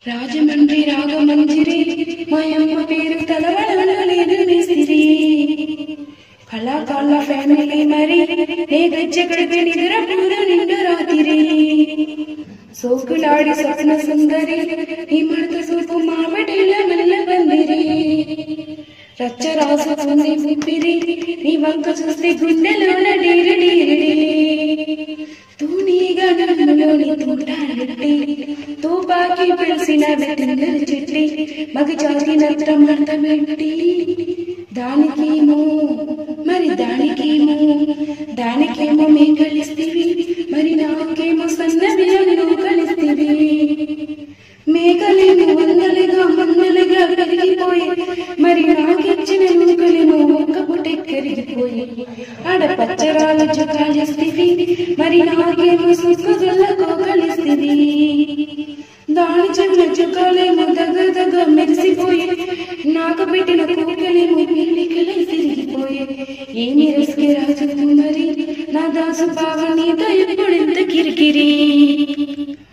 రాజమండ్రి రాగమంజిరి మాయమ్మ పేరు తలవడలేదు మేస్తిరి కళాకారుల ఫ్యామిలీ మరి నే గజ్జెగడిపే నిద్ర పూర నిండు రాత్రి సోకులాడి స్వప్న సుందరి నీ మడత సూపు మామిడిల మెల్ల బందిరి రచ్చ రాసుకుంది ఊపిరి నీ వంక చూస్తే గుండెలోన డీరి డీరి తూనీగా నన్నులోని తూటాడట్టి తూపాకి పెలిసిన వెతింగల చెట్టి మగ జాతి నత్రమర్థమెట్టి దానికేమో మేకలిస్తివి మరి నాకేమో సన్నబియ్యం నువ్వు కలిస్తివి మేకలేమో వందలుగా మందలుగా పెరిగిపోయి మరి నాకిచ్చిన నూకలేమో ఒక్క పుటెక్కరిగిపోయి ఆడ పచ్చరాల చుట్టాలిస్తివి మరి నాకేమో సుఖగల్ల కోకలిస్తివి దాని చెట్ల చుక్కాలేమో దగ్గ మెరిసిపోయి నాకు పెట్టిన కోకలేమో పీలికలై తిరిగిపోయి ఏమి రిస్క్ రాజు మరి నా దాసు బావ నీతో ఎప్పుడెంత కిరికిరి